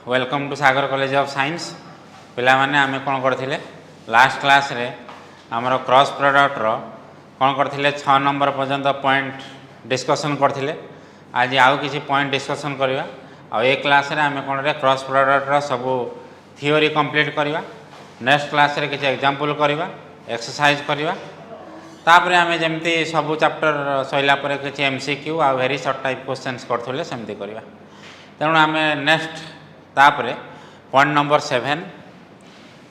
Welcome to Sagar college of science पिला माने आमे कोन करथिले लास्ट क्लास रे हमर क्रॉस प्रोडक्ट रो कोन करथिले 6 नंबर पर्यंत पॉइंट डिस्कशन करथिले। आज आउ किछि पॉइंट डिस्कशन करबा आ ए क्लास रे आमे कोन रे क्रॉस प्रोडक्ट रो सब थ्योरी कंप्लीट करबा। नेक्स्ट क्लास रे किछि एग्जांपल करबा, एक्सरसाइज करबा, तापरे आमे जेमती सब चैप्टर सइला परे किछि एमसीक्यू आ वेरी शॉर्ट टाइप क्वेश्चंस करथुले सेमती करबा। तेणु आमे नेक्स्ट तापरे पॉइंट नंबर 7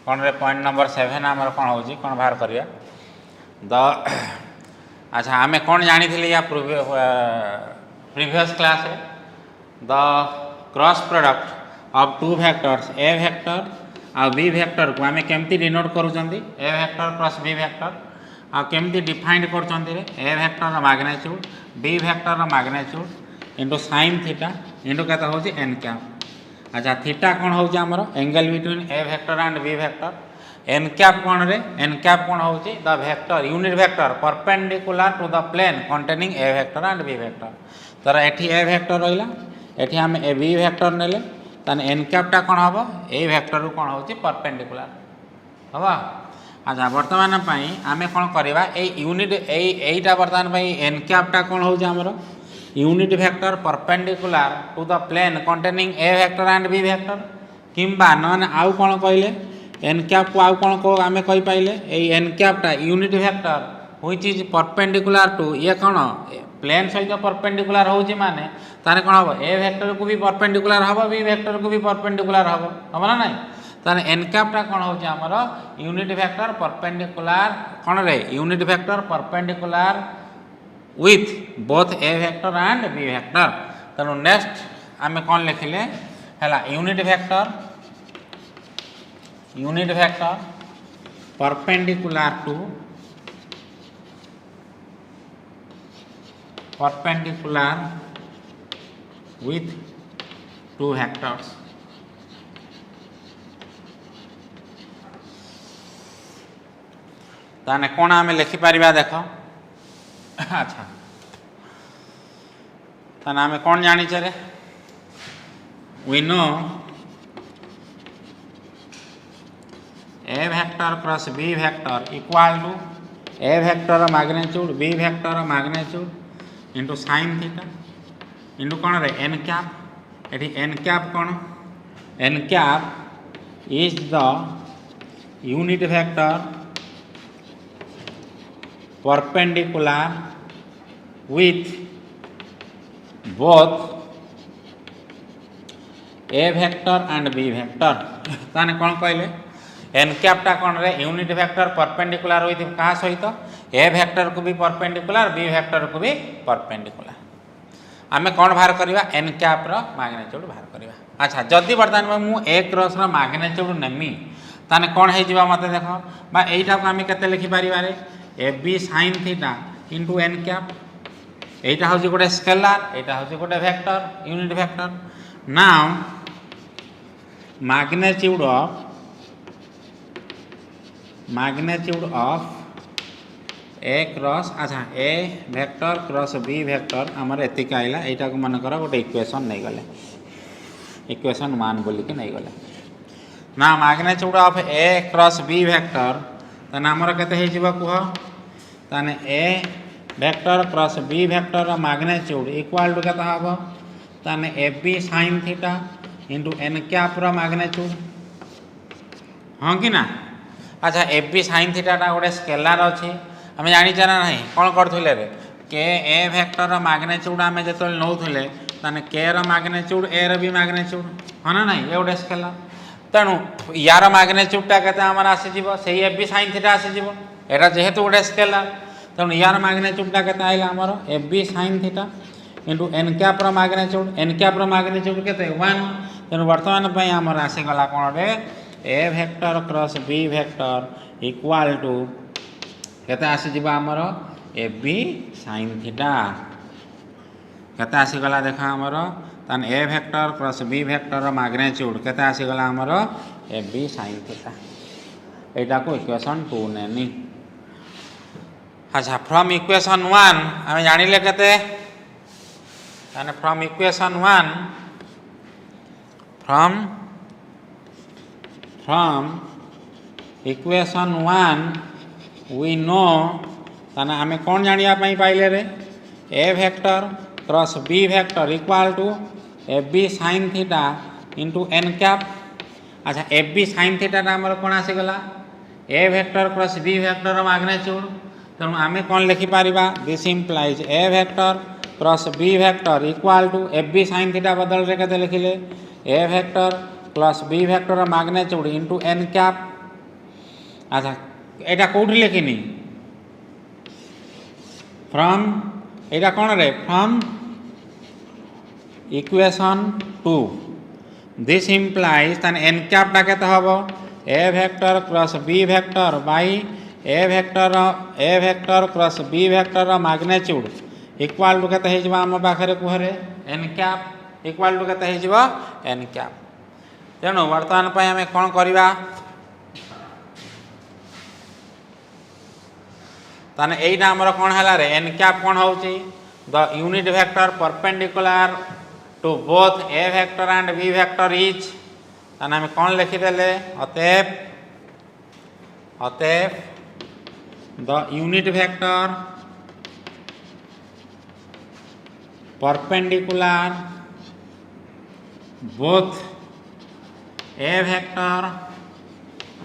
कौन रे पॉइंट नंबर 7 आमर कौन हो कौन बाहर करिया द अच्छा आमे कौन जानी थी या प्रीवियस क्लास रे the cross product of two vectors A vector आ बी वेक्टर को आमे केमती डिनोट करूचंती A vector plus B vector आ केमती डिफाइंड करचंती रे ए वेक्टर रो मैग्नीट्यूड बी वेक्टर रो magnitude into sin theta into केता होची n कैप। अच्छा थीटा कौन हो angle between A vector and B vector. N cap कौन रे एन कैप कौन हो the vector unit vector perpendicular to the plane containing A vector and B vector. तर एठी ए वेक्टर रहिला एठी हम ए बी वेक्टर नेले तने एन कैपटा कौन हम ए वेक्टर कौन हो परपेंडिकुलर हवा। अच्छा वर्तमान पई आमे कौन करबा ए यूनिट एटा वर्तमान पई एन कैपटा कौन हो हमरो unit vector perpendicular to the plane containing A vector and B vector किंबा नन आउ कौन कहले एन कैप को आउ कौन को आमे कहि पाइले ए एन कैपटा unit vector which is perpendicular to ये कौन प्लेन सहित परपेंडिकुलर होची माने ताने कौन हो ए वेक्टर को भी परपेंडिकुलर हबो बी वेक्टर को भी परपेंडिकुलर हबो हमना नै ताने एन कैपटा कौन होची हमरो यूनिट वेक्टर परपेंडिकुलर कौन रे unit vector perpendicular with both a vector and b vector। तेणु नेक्स्ट आमे कौन लिखिले हैला unit vector perpendicular with two vectors। ताने कौन आमे लिखि परिबा देखो। अच्छा ताने आमे कौन जानी चले we know a vector plus B vector equal to A vector magnitude B vector magnitude into sin theta into कौन रे n कैप। एठी n कैप कौन n cap is the unit vector perpendicular with both a vector and b vector। ताने कौन कहले n कैपटा कौन रे unit vector perpendicular with का सहित a वेक्टर को भी परपेंडिकुलर b वेक्टर को भी परपेंडिकुलर। आमे कौन बाहर करबा n कैप रो मैग्नीट्यूड बाहर करबा। अच्छा जदी वर्तमान मु a क्रॉस रो मैग्नीट्यूड नेमी ताने कौन हे जिबा मते देखो बा एटा को आमे केते लिखि पारिबा रे a B sin theta into N cap. एटा हूँ गोटे स्केलार एटा हूँ गोटे vector unit vector. Now magnitude of A cross अच्छा ए वेक्टर क्रॉस बी वेक्टर आमर एतिक आइला एटा को मन कर गोटे इक्वेशन नहीं गले इक्वेशन 1 बोली के नहीं गले ना magnitude of A cross B vector ताने आमर केते हे जिबा कुह ताने A vector cross B vector magnitude equal to केता हबो ताने A B sin theta into N cap रो मैग्नीट्यूड हां कि ना। अच्छा ए बी sin थीटा टा गोटे स्केलार अछि हमें जानि जाना नहीं कोन करथुले रे के ए वेक्टर रो मैग्नीट्यूड हमें जतल नौथुले ताने के रो मैग्नीट्यूड ए रो भी मैग्नीट्यूड हना नहीं ए गोटे स्केलार। तेणु यार मैग्नीट्यूडटा केते हमर आसी जीवो सेही ए बी sin थीटा आसी जीवो एटा जेहेतु गोटे स्केलार तेणु यार मैग्नीट्यूडटा केते आइला हमर A B sin theta into N cap रो मैग्नीट्यूड केते 1। तेणु वर्तमान पई हमर आसी गला कोन रे A vector cross B vector equal to केते आसी जीवो हमर ए बी sin थीटा केते आसी गला देखा हमर तान A vector plus B vector magnitude केते आसी गला हमर ए बी sin थीटा एटा को इक्वेशन 2 नेनी। अच्छा फ्रॉम इक्वेशन 1 आमे जानिले केते ताने from equation 1 from from equation 1 we know ताने आमे कौन जानिया पई पाइले रे A vector cross B vector equal to F B sine theta into N cap. अच्छा एफ बी साइन थीटा आमर कौन आसीगला A vector cross B vector magnitude तेणु आमे कौन लिखिपर this implies A vector cross B vector equal to F B sine theta बदल रे केते लिखिले ए vector plus B vector magnitude into N cap. अच्छा यहाँ कौट लिखिनी फ्रॉम यहाँ कौन रे फ्रॉम इक्वेशन 2 दिस इम्प्लाइज तान एन कैपटा केते हबो A vector cross B vector by A vector cross B vector magnitude equal to केते हे आम पाखे कुहरे एन कैप इक्वल टू केते हे एन कैप। तेणु वर्तमान आम कौन करवा ताने एटा आमर कौन है रे एन कैप कौन हो the unit vector perpendicular to both A vector and B vector is ताने आम कौन लिखिदेले अतएव the unit vector perpendicular both A vector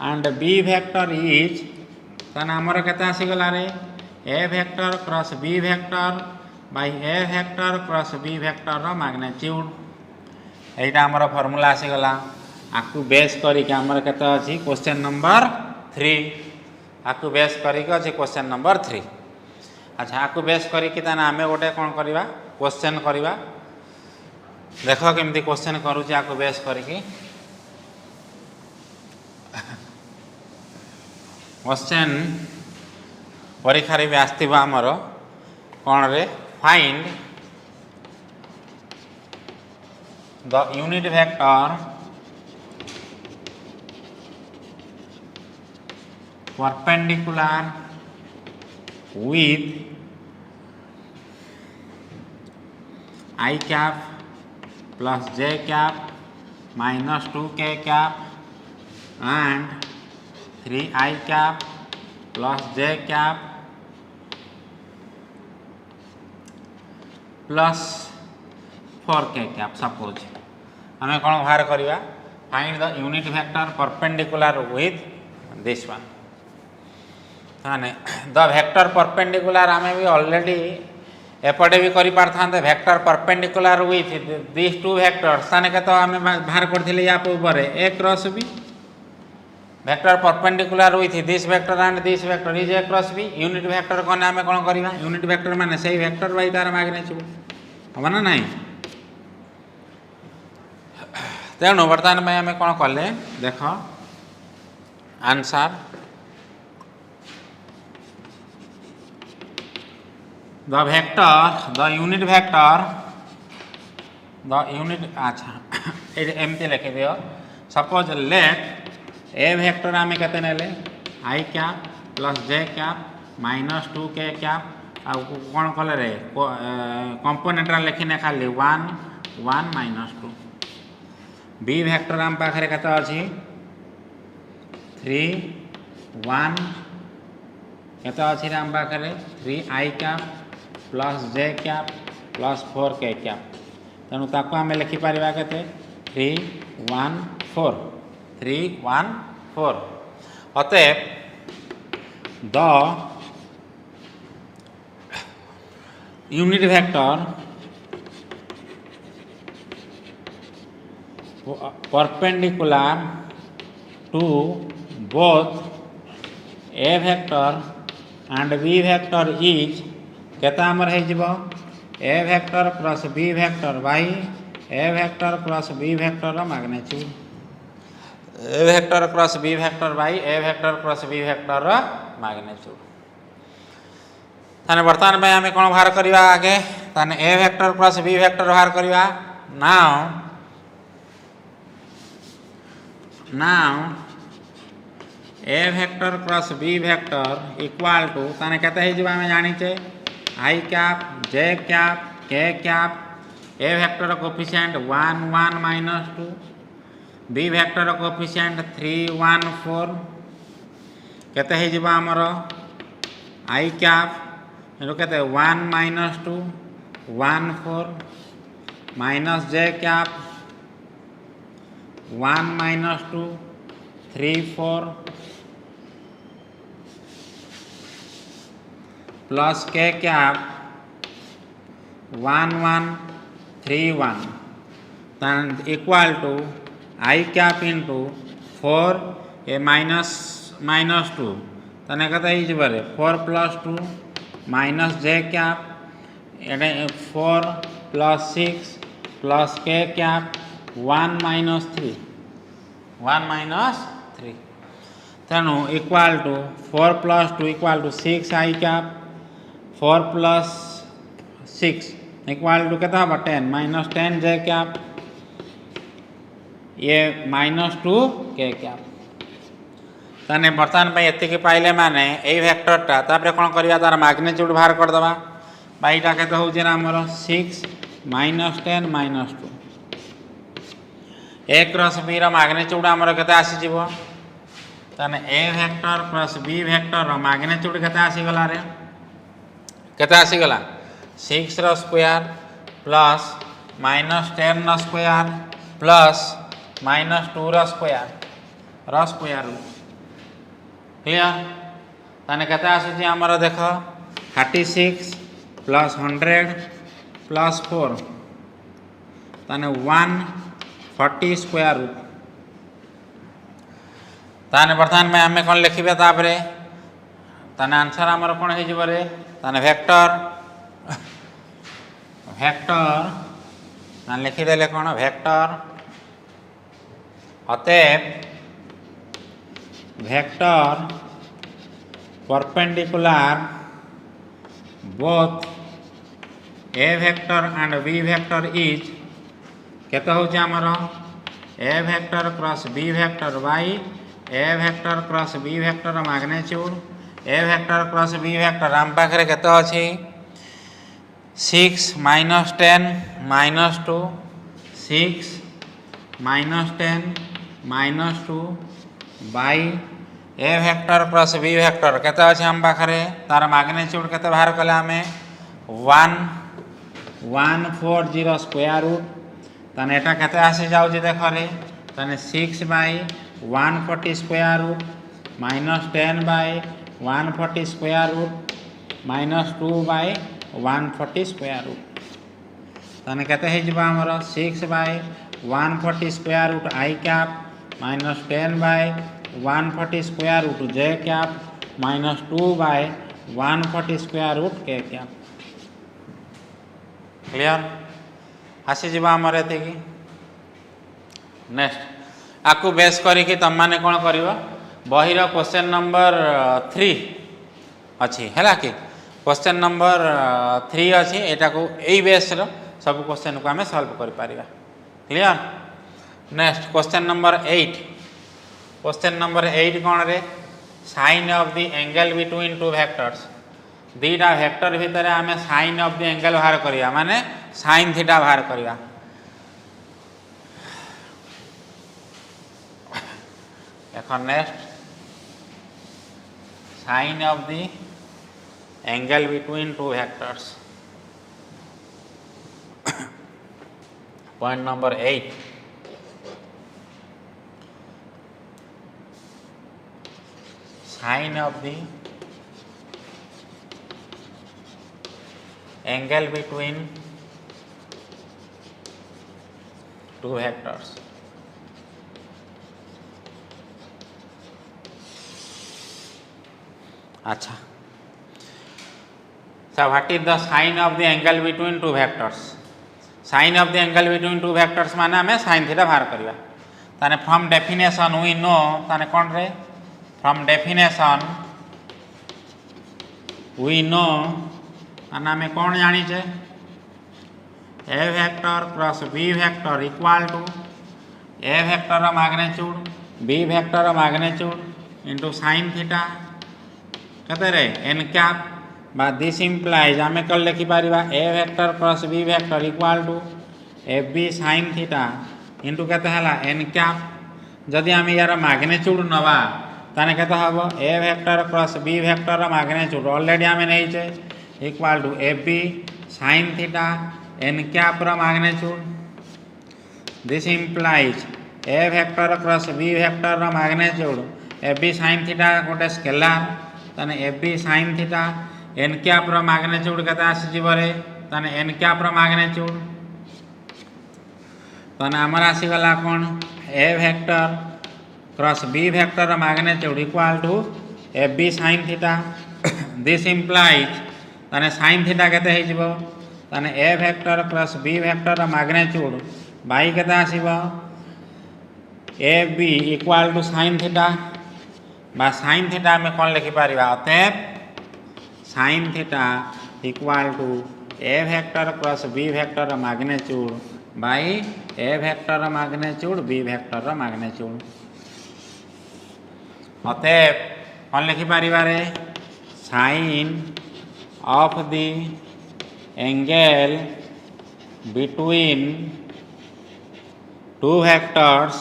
and B vector is ताने आमर केते आसीगला रे A vector cross B vector by A vector cross B vector magnitude एटा आमर फॉर्मूला आसीगला। आकु बेस करिके आमर केते अछि क्वेश्चन नंबर 3 आकु बेस करिके अछि क्वेश्चन नंबर 3। अच्छा आकु बेस करिके ताने आमे गोटे कोन करबा क्वेश्चन करबा देखो केमती क्वेश्चन करूची आकु बेस करिके क्वेश्चन परीक्षा भी आसथिबा आमर कौन रे find the unit vector perpendicular with I cap plus J cap minus 2k cap and 3i cap plus j cap plus 4k cap. Suppose आम कौन बाहर करवा find the unit vector perpendicular with this one माने the vector perpendicular आम भी already एपटे भी करि पारथांते vector perpendicular with this two vectors ताने के तो आम बाहर करथिले या ऊपर A cross B vector perpendicular with this vector and this vector is a cross b unit vector कने आम कौन करवा यूनिट वेक्टर माने सही वेक्टर बाई तार मैग्नीट्यूड हम ना नहीं। तेणु बर्तमान में आम कौन कले देख आंसर द यूनिट अच्छा एमती लिखि दियो सपोज लेट ए वेक्टर आम के आई cap plus J cap minus 2k cap आ कौन कले रे कंपोनेंट लिखिने खाली 1 1 माइनस 2 बी वेक्टर आम पाखे के 3 1 के आम पाखे 3i cap plus J cap plus 4k cap तेणु ताको आम लिखिपर के 3 1 4 3 1 4 अतएव the unit vector perpendicular to both A vector and B vector is केता आमर हो A vector cross B vector by A vector cross B vector magnitude A vector cross B vector by A vector cross B vector magnitude. ताने वर्तमान में आम कौन बाहर करवा आगे ताने A vector cross B vector बाहर करवा now A vector cross B vector equal to ताने केते हे आम जानिचे i cap J cap k cap a vector coefficient 1 1 minus 2 b vector coefficient 3 1 4 केते हे जिबा हमर आई कैप एरो केते 1 -2 1 4 माइनस जे कैप 1 -2 3 4 प्लस के cap 1 1 3 1 then equal to I cap into 4 a minus 2 तने कता ही जबरे 4 plus 2 minus j cap 4 plus 6 plus k cap 1 minus 3 तेणु equal to 4 plus 2 equal to 6 I cap 4 plus 6 equal to कितना होगा 10 minus 10 j cap ये -2 k cap ताने बर्तमान पे एतिके पाइले माने ए वेक्टरटा तापर कोन करिया तार मैग्नीट्यूड बाहर कर दबा बाईटा केते हो जे हमर 6 -10 -2 a क्रॉस b रो मैग्नीट्यूड हमर केते आसी जीवो ताने a vector plus b vector रो मैग्नीट्यूड केते आसी गला रे केते आसी गला 6 रो स्क्वायर प्लस -10 रो स्क्वायर प्लस -2 रो स्क्वायर क्लियर ताने केते आसी हमर देख 36 प्लस 100 प्लस 4 ताने 140 स्क्वायर रूट ताने वर्तमान में हमें कौन लिखिबे तापरे ताने आंसर हमर कोन हे जिवरे ताने वेक्टर ताने लिखि देले कोन वेक्टर अतएव vector perpendicular both a vector and b vector is केते हो जे हमर a vector cross b vector by a vector cross b vector magnitude a vector cross b vector हम पाखरे केते अछि 6 -10 -2 6 -10 -2 by a vector cross b vector केते अछि हम पाखरे तार मैग्नीट्यूड केते बाहर कले हमें 1140 स्क्वायर रूट ताने एटा केते आसी जाउ जे देखो रे ताने 6 by 140 square root -10 by 140 square root -2 by 140 square root ताने केते हे जिबा हमर 6 by 140 square root i cap -10 by 140 square root j cap -2 by 140 square root k cap clear आसी जिबा हमर एते की नेक्स्ट आकु बेस करी कि तम माने कोन करिवो बहिर क्वेश्चन नंबर 3 अछि हैला कि क्वेश्चन नंबर 3 अछि एटा को एई बेस रो सब क्वेश्चन को हमें सॉल्व कर पारिबा clear next question number 8 question number 8 कोन रे sine of the angle between two vectors दीटा वेक्टर भितर हमें साइन ऑफ द एंगल बाहर करिया माने साइन थीटा बाहर करिया এখন next sine of the angle between two vectors point number 8 sine of the angle between two vectors अच्छा so what is the sign of the angle between two vectors sign of the angle between two vectors माने हमें sin theta बाहर करिया ताने from definition we know ताने कोन रे from definition we know माने हमें कोन जानि छे a vector plus b vector equal to a vector of magnitude b vector of magnitude into sin theta कहते रे n कैप बा दिस इंप्लाइज आमे कल लिखि पारिबा a vector plus b vector equal to ab sin theta into कहते हला n cap जदि आम यार मैग्नीट्यूड नवा ताने केते हबो A vector cross B vector magnitude already आम नहींचे equal to A B sin theta n cap magnitude this implies A vector cross B vector magnitude A B sin theta गोटे स्केलार ताने A B sin theta n cap magnitude केते आसीजिबरे ताने n cap magnitude ताने हमर आसीगला कोन A vector cross B vector magnitude equal to A B sin theta this implies ताने sin थीटा केते हे जिवो ताने A vector cross B vector magnitude by केते आसीबो A B equal to sin theta बा sin थीटा में कोन लिखि पारिबा अतएव sin theta equal to A vector cross B vector magnitude by A vector magnitude B vector magnitude अतएव कौन लिखिपर sine of the angle between two vectors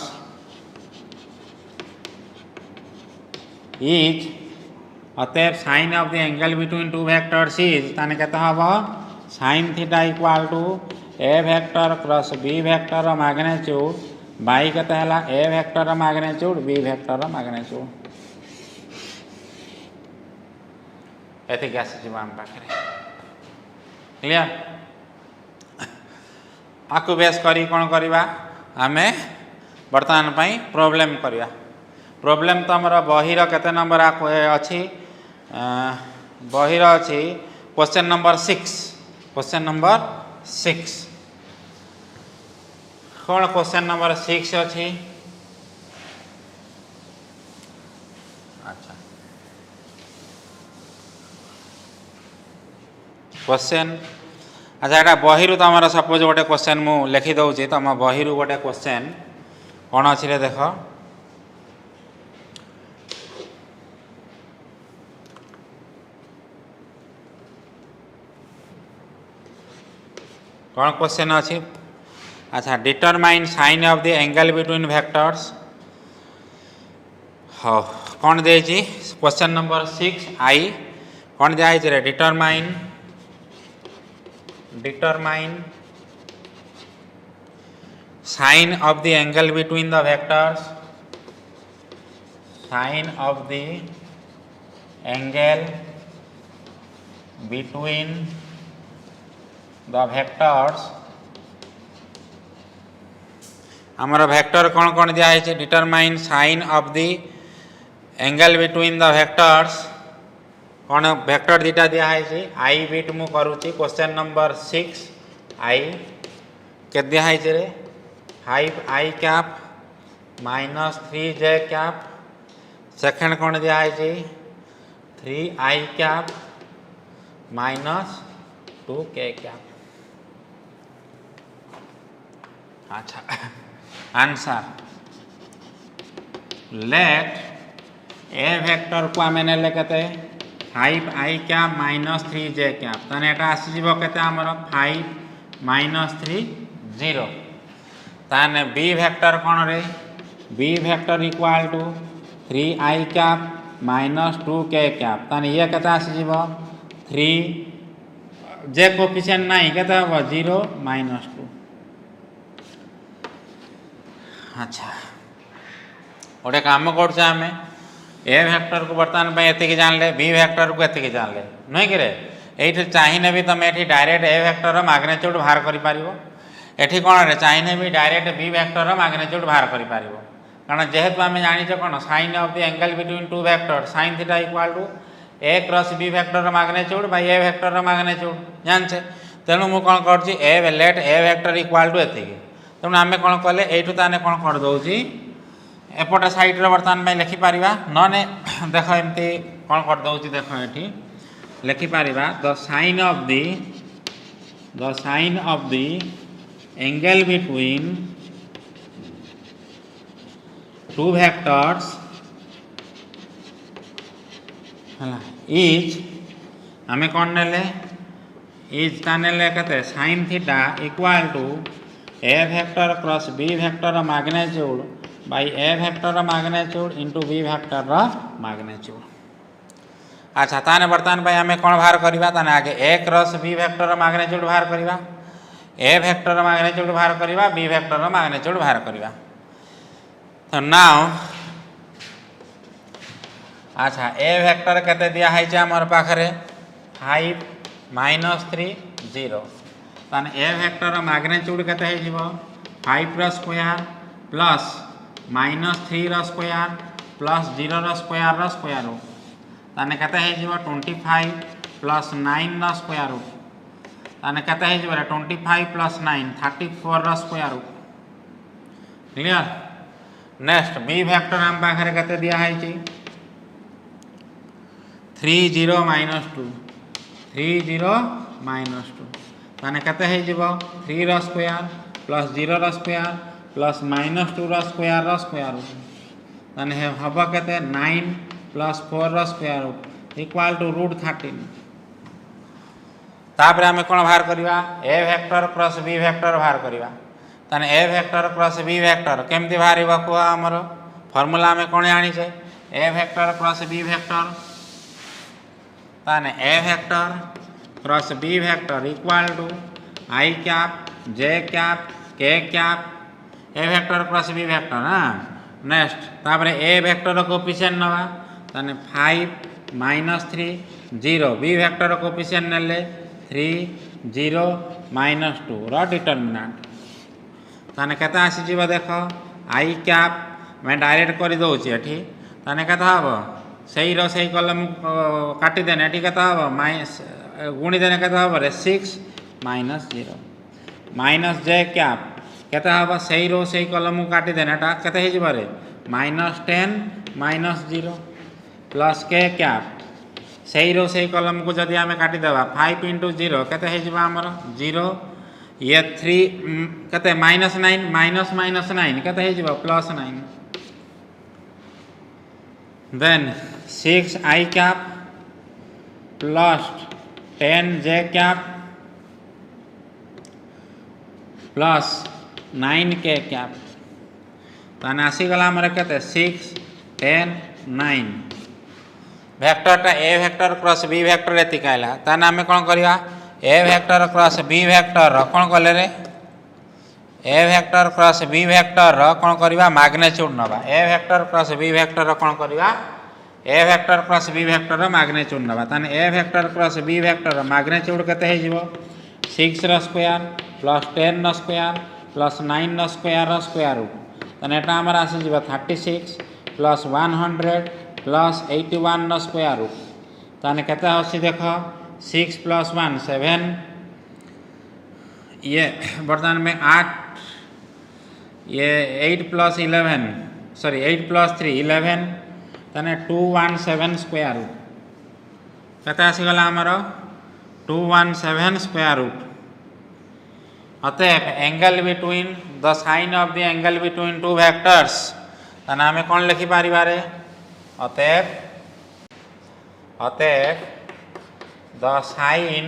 is अतएव sine of the angle between two vectors is ताने केते हबो sine theta equal to A vector cross B vector magnitude by केते हला A vector magnitude B vector magnitude एतिक आसीजिबो आम पाखरे क्लियर आकु बेस करी कोन करबा आमे वर्तमान पई प्रॉब्लम करबा प्रॉब्लम तो हमर बहिर केते नंबर अछि बहिर अछि क्वेश्चन नंबर 6 क्वेश्चन नंबर 6 कौन क्वेश्चन नंबर 6 अच्छी अच्छा क्वेश्चन अच्छा एटा बहिरु तुम सपोज गोटे क्वेश्चन मु लिखि दउची तुम बहिरु गोटे क्वेश्चन कौन अच्छी देख कौन क्वेश्चन अच्छी अच्छा determine sine of the angle between vectors हाँ कौन दे क्वेश्चन नंबर 6 आई कौन दिखाई रे determine sine of the angle between the vectors sine of the angle between the vectors हमारा वेक्टर कौन कौन दिखाई determine sine of the angle between the vectors कौन वेक्टर दीटा दिखाई आई बिट मु करुच्ची क्वेश्चन नंबर 6 आई के दिखाई रे 5 आई कैप माइनस 3 जे कैप सेकेंड कौन दिखाई 3 i cap minus 2 k cap अच्छा आंसर लेट ए वेक्टर को आम ने कहते 5 आई कैप माइनस 3 जे कैप ताने एटा आसीजिब केते हमर 5 माइनस 3 0 ताने बी वेक्टर कोन रे b vector equal to 3 i cap minus 2 k cap ताने ये केते आसीजिब 3 जे कोफिशिएंट नाही केते हो 0 माइनस 2 अच्छा गोटे काम करें ए वेक्टर को बर्तमान एतिक जानले बी वेक्टर को एतिक जानले नुह कि ये चाहिए भी तुम ये डायरेक्ट ए वेक्टर मैग्नीट्यूड बाहर कर ये कौन रे चाहिए भी डायरेक्ट बी वेक्टर मैग्नीट्यूड बाहर कर कारण जेहेतु आम जाने कौन sine of the angle between two vector sine theta equal to A cross B vector magnitude by A vector magnitude जानचे तेणु मुझे कौन कर let A vector equal to एतिक तेणु आम कौन कले यू ताने कौन कर दौची एपटे साइड्रे बर्तमान में लिखिपर नने देख एमती कौन कर दौची देख ये लिखिपर the sine of the angle between two vectors is आम कौन ने इज ताने कहते sine theta equal to A vector cross B vector magnitude by A vector magnitude into B vector magnitude. अच्छा ताने बर्तमान भाई आम कौन बाहर करवा ताने आगे ए क्रॉस बी वेक्टर मैग्नीट्यूड बाहर करवा, ए वेक्टर मैग्नीट्यूड बाहर करवा, बी वेक्टर मैग्नीट्यूड बाहर करवा। तो नाउ अच्छा ए वेक्टर केते दिया है आमर पाखरे 5 -3 0 ताने ए वेक्टर मैग्नीट्यूड केते है जीवो 5 रो स्क्वायर प्लस -3 रो स्क्वायर प्लस 0 रो स्क्वायर रो स्क्वायर रूट ताने केते है जीवो 25 प्लस 9 रो स्क्वायर रूट ताने केते है जीवो 25 प्लस 9 34 रो square root. Clear. Next B vector हम पाखरे केते दिया है 3 0 -2 3 0 -2 ताने केते है जीवो 3 रो स्क्वायर प्लस 0 रो स्क्वायर प्लस -2 रो स्क्वायर रूट ताने हबो केते 9 प्लस 4 रो स्क्वायर रूट इक्वल टू √13। तापर आम कौन बाहर करवा A vector cross B vector बाहर करवा ताने A vector cross B vector केमती बाहर कह आमर फॉर्मूला आम कौन आनीचे A vector cross B vector ताने A vector cross B vector equal to I cap J cap k cap a vector cross B vector. हाँ नेक्स्ट तापर ए वेक्टर कोफिशिएंट नवा ताने 5 -3 0 बी वेक्टर कोफिशिएंट नेले 3 0 -2 रो determinant ताने केते आसी जीव देख आई कैप मैं डायरेक्ट कर दउची एठी ताने केते हबो सही रो सही कलम काटी देने एठी केते हबो गुणी देने केते हबो रे 6 -0 माइनस जे कैप केते हबो सही रो सही कलम काटी देने एटा केते हे जीव रे -10 -0 प्लस के कैप सही रो सही कलम को जदि आम काटी देबा 5 × 0 केते हे जीव हमर 0 ये 3 केते -9 -9 केते हे जीव +9 देन 6 आई कैप प्लस 10 जे कैप प्लस 9 के कैप ताने आसीगला हमर केते 6 10 9 वेक्टरटा A vector cross B vector एतिक आइला ताने आम कौन करवा A vector cross B vector कौन कले रे A vector cross B vector कौन करवा मैग्नीट्यूड नवा A vector cross B vector कौन करवा A vector cross B vector magnitude नवा ताने A vector cross B vector magnitude केते हे जीवो 6 रो स्क्वायर प्लस 10 रो स्क्वायर प्लस 9 रो स्क्वायर रूट ताने एटा हमर आसी जीवो 36 प्लस 100 प्लस 81 रो स्क्वायर रूट ताने केते होसी देख 6 + 1 7 ये वर्तमान में 8 ये 8 + 11 सॉरी 8 + 3 11 ताने 217 स्क्वायर रूट केते आसी गला हमर 217 स्क्वायर रूट। अतएव angle between the sine of the angle between two vectors ताने आम कौन लिखि पारिबा रे अतएव the sine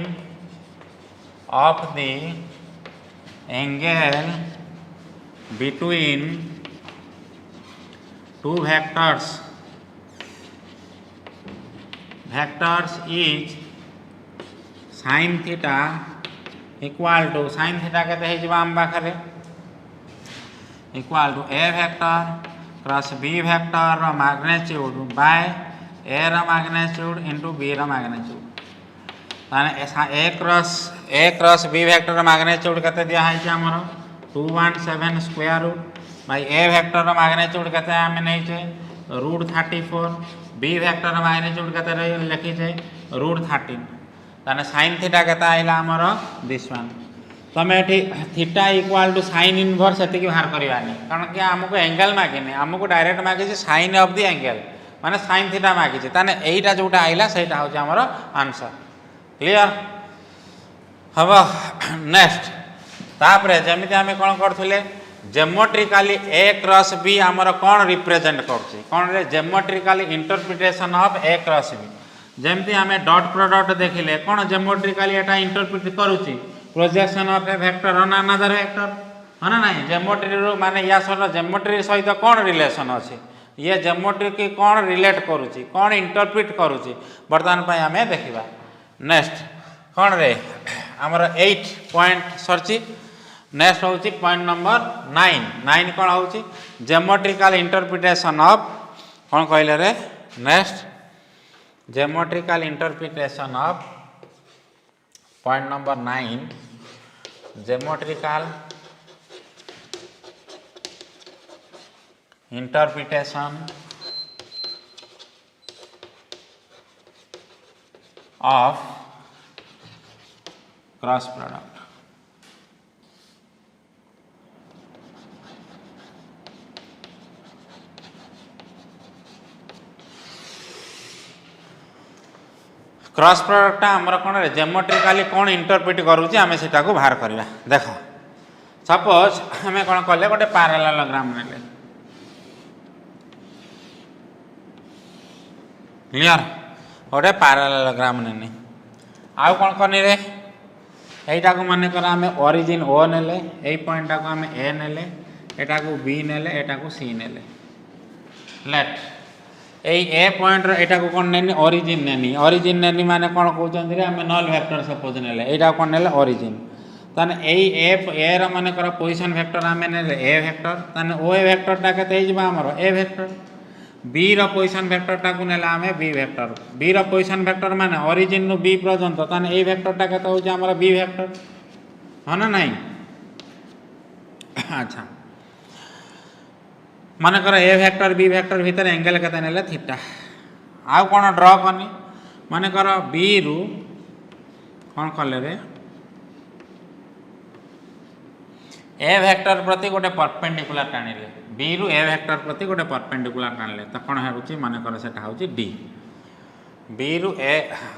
of the angle between two vectors is sine theta equal to sine theta केते हे जीवा हम पाखरे equal to A vector cross B vector रो मैग्नीट्यूड बाय ए रो मैग्नीट्यूड इंटू बी रो मैग्नीट्यूड ताने ए क्रॉस बी वेक्टर रो मैग्नीट्यूड केते दिया है हमर 217 square root bye A vector रो मैग्नीट्यूड केते हम नै छै √34 बी वेक्टर रो मैग्नीट्यूड केते रे लिखि छै √13 ताने sin थीटा केता आइला हमर दिस वन तमे एठी theta equal to sin inverse एति की बाहर करबानी कारण कि हमको एंगल मागिने हमको डायरेक्ट मागे छै sin ऑफ द एंगल माने sin थीटा मागे छै ताने एइटा जोटा आइला सेटा हो छै हमर आंसर। क्लियर हबो नेक्स्ट तापरे जेमिति हमें कोन करथले ज्योमेट्रिकली ए क्रॉस बी हमर कोन रिप्रेजेंट करछि कोन रे geometrically interpretation of A cross B जेमती आम डॉट प्रोडक्ट देखिले कौन ज्योमेट्रिकली एटा इंटरप्रिट करुच्ची projection of A vector on another vector हाँ ना नहीं ज्योमेट्री माने या सहित ज्योमेट्री सहित कौन रिलेशन अच्छे ये ज्योमेट्री की कौन रिलेट करुच्ची कौन इंटरप्रिट करुच्ची बर्तमान आम देखा नेक्स्ट कौन रे आमर 8 पॉइंट सरची नेक्स्ट हूँ पॉइंट नंबर 9 कौन हूँ ज्योमेट्रिकल इंटरप्रिटेशन ऑफ कौन कहले रे next geometrical interpretation of point number 9 geometrical interpretation of cross product cross product आमर कौन ज्योमेट्रिकली कौन इंटरप्रिट करुच्ची आम से बाहर करवा देख सपोज आम कौन कले गोटे पैरेललोग्राम ने क्लियर गोटे पैरेललोग्राम ने आउ कौन करनी रे यहीटा को मन कर आम ओरिजिन ओ नेले यही पॉइंटा को आम ए नेले एटा को बी नेले एटा को सी नेले लेट यही ए पॉइंट एटा को कौन नेनी ओरिजिन नेनी माने कौन कहते हैं आम नल वेक्टर सपोज नेले एटा कौन नेले ओरिजिन ताने यही ए र मन कर पोजिशन वेक्टर आम नेले ए वेक्टर ताने ओ वेक्टरटा केते आमर A vector B row position वेक्टरटा को नेला आम बी वेक्टर बी रो पोजिशन वेक्टर माने ओरिजिन नु बी पर्यंत ताने ए वेक्टरटा केते होउची आमर बी वेक्टर हाँ ना नहीं अच्छा मन कर ए वेक्टर बी वेक्टर भितर एंगल केते नेले थीटा आउ कोन ड्रॉ करनी मन कर बी रु कोन कले रे ए वेक्टर प्रति गोटे परपेंडिकुलर टाणिले बी रु ए वेक्टर प्रति गोटे परपेंडिकुलर टाणिले तो कौन होउची मन कर सेटा होउची डी बी रु ए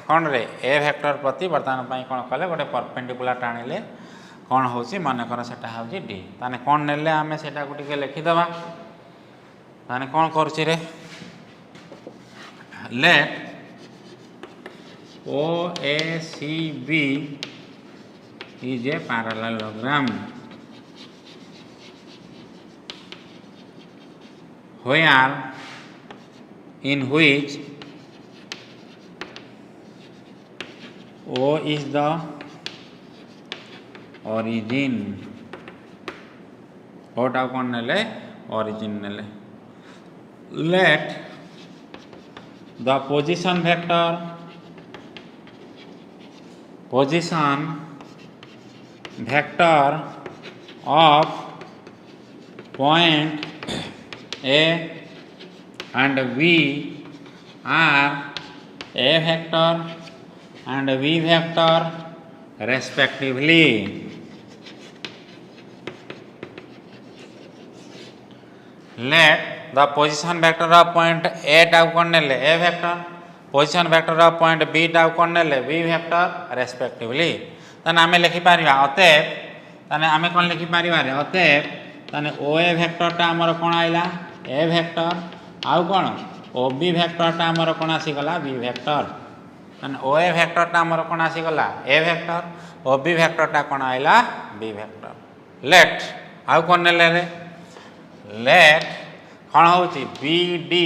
कौन रे ए वेक्टर प्रति वर्तमान पई कौन कले गोटे परपेंडिकुलर टाणिले कौन होउची मन कर सेटा होउची डी ताने कौन नेले आमे सेटा को टिके लिखि दबा ताने कौन करछि रे let O A C B is a parallelogram where in which O is the origin ओटा कौन नेले origin नेले let the position vector of point A and V are A vector and V vector respectively. Let the position vector of point A tau कौन नेले A vector position vector of point B tau कौन नेले V vector respectively. ताने आमे लिखि पारिबा अतएव ताने आमे कौन लिखि पारिबा रे अतएव ताने ओ ए वेक्टर टा हमर कोन आइला ए वेक्टर आउ कौन ओ बी वेक्टर टा हमर कोन आसी गला बी वेक्टर ताने ओ ए वेक्टर टा हमर कोन आसी गला ए वेक्टर ओ बी वेक्टर टा कोन आइला बी वेक्टर लेट आउ कौन नेले रे लेट कौन होउची बी डी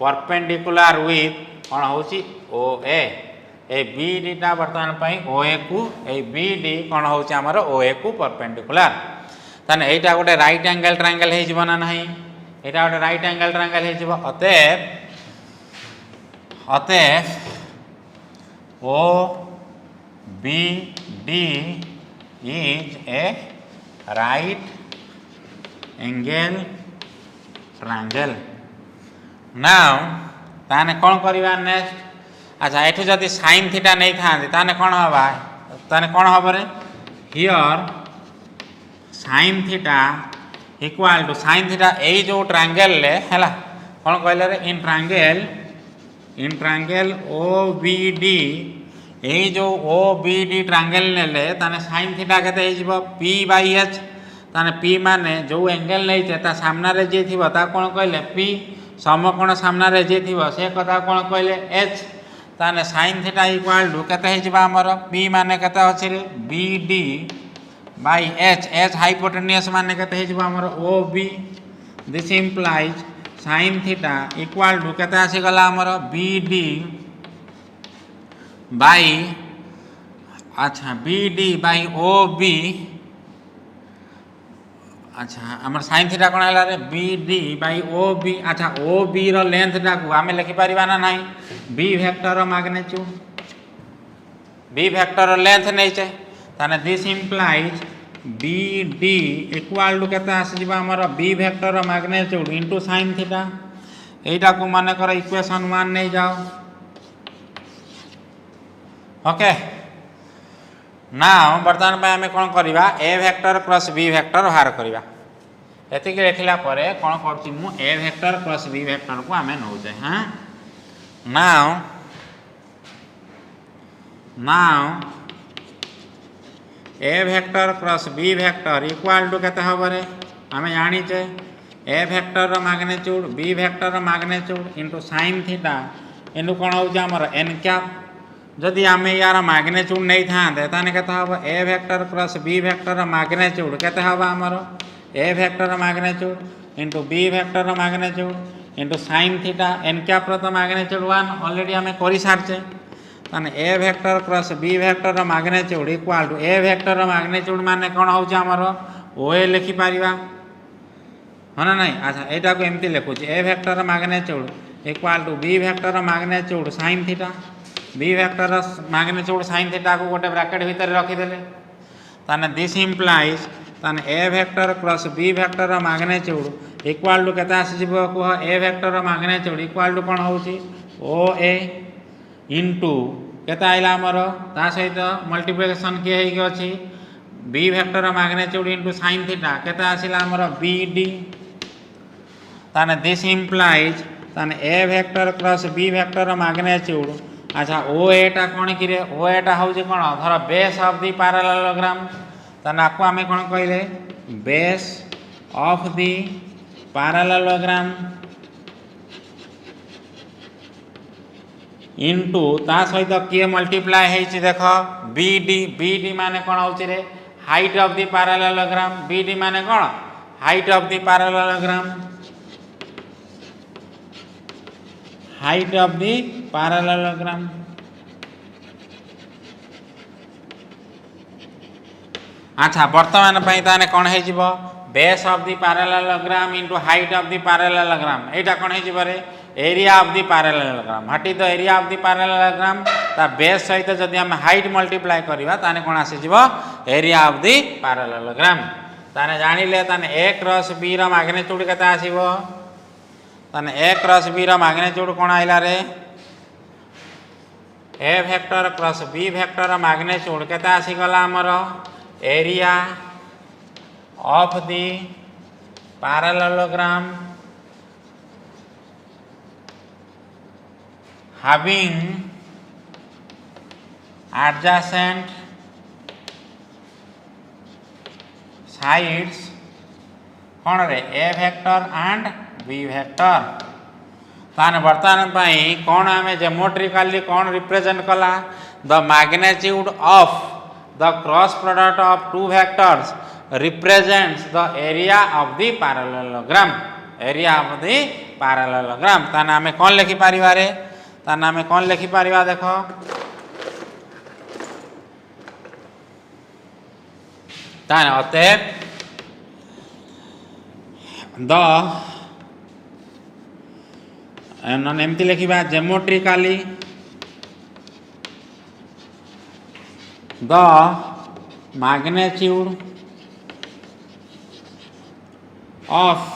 परपेंडिकुलर विथ कौन होउची ओ ए बी डी टा वर्तमान पई ओ ए को ए बी डी कौन होउची हमर ओ ए को परपेंडिकुलर ताने एटा गोटे राइट एंगल ट्रायंगल हे जीव ना नहीं एटा गोटे राइट एंगल ट्रायंगल हे जीव अतएव O B D is a right angle triangle now ताने कौन करिवा नेक्स्ट अच्छा एठु जदि sin थीटा नहीं थांती ताने कौन हबा ताने कौन हबो रे here sin theta equal to sin theta ए जो ट्रायंगल ले हैला कौन कहले रे in triangle O B D ए जो ओ बी डी ट्रायंगल नेले ताने sin थीटा केते हे जीवो p बाय h ताने p माने जो एंगल नै छै ता सामना रे जे थिबो ता कोन कहले p समकोण सामना रे जे थिबो से कथा कोन कहले h ताने sin थीटा इक्वल टू केते हे जीवो हमर p माने केते अछि रे बाई एच एच हाइपोटेनियस मान के आमर O B this implies sine theta equal to के आसीगला आमर बी डी बाई अच्छा B D by O B अच्छा आम साइन थीटा कौन है B D by O B अच्छा ओ बी रेंथ को आम लिखिपर ना ना b vector magnitude B vector length नहीं चे ताने this implies B D equal to केते आसी आमर b vector magnitude into sine theta एटा को माने कर इक्वेशन 1 नहीं जाओ ओके ना बर्तमान पे आम कौन करवा A vector cross B vector बाहर करवा एति लिखला परे कौन करछि मु A vector cross B vector को आम नौचे हाँ now A vector cross B vector equal to केते हबरे आम जानिचे A vector magnitude B vector magnitude into sine theta into कौन हो आमर एन कैप जदि आम यार मैग्नीट्यूड नहीं था ताने केते हम A vector cross B vector magnitude केते हम आमर A vector magnitude into B vector magnitude into sine theta N cap तो मैग्नीट्यूड 1 ऑलरेडी आम कर सारे ताने A vector cross B vector magnitude equal to A vector magnitude माने कौन हो आमर ओ ए लिखिपर हाँ ना नहीं अच्छा यहाँ को एमती लिखुची A vector magnitude equal to B vector magnitude sine theta B vector magnitude sine theta को गोटे ब्रैकेट भितर रखीदे ताने दिस इम्प्लाइज ताने A vector cross B vector magnitude equal to केते आसी कह A vector magnitude equal to कौन हो ओ ए इंटू केते आइला आमर ता सहित मल्टीप्लिकेशन किए होगी B vector magnitude into sine theta केते आसिला आमर बी डी ताने दिस इम्प्लाइज ताने A vector cross B vector magnitude अच्छा ओ एटा कौन कि ओ एटा हूँ कौन धर बेस ऑफ दी पैरेललोग्राम ताने आपको आम कौन कहले base of the parallelogram into ता सहित किए मल्टीप्लाई है देख बी डी माने कौन हो height of the parallelogram B D माने कौन height of the parallelogram height of the parallelogram अच्छा बर्तमान ताने कौन हो base of the parallelogram into height of the parallelogram एटा कौन हो area of the parallelogram what is the area of the parallelogram ता बेस सहित जदि हम हाइट मल्टीप्लाई करवा ताने कौन आसी एरिया ऑफ दी पैरेललोग्राम ताने जानिले ताने ए क्रॉस बी रो मैग्नीट्यूड केते आसीबो ताने ए क्रॉस बी रो मैग्नीट्यूड कौन आइला रे A vector cross B vector magnitude केते आसी गला हमर area of the parallelogram having adjacent sides कौन रे A vector and B vector ताने बर्तमान पाई कौन आम ज्योमेट्रिकली कौन रिप्रेजेंट कला the magnitude of the cross product of two vectors represents the area of the parallelogram area of the parallelogram ताने आम कौन लिखि पारिबा रे ताने आम कौन लिखिपर देख ताने अतएव द एमती लिखा geometrically the magnitude of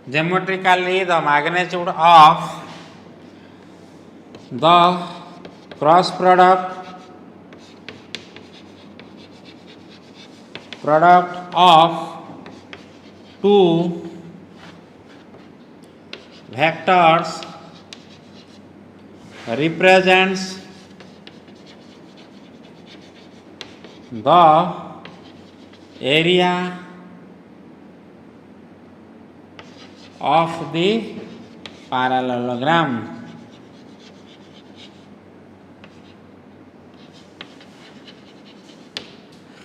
geometrically the magnitude of the cross product of two vectors represents the area of the parallelogram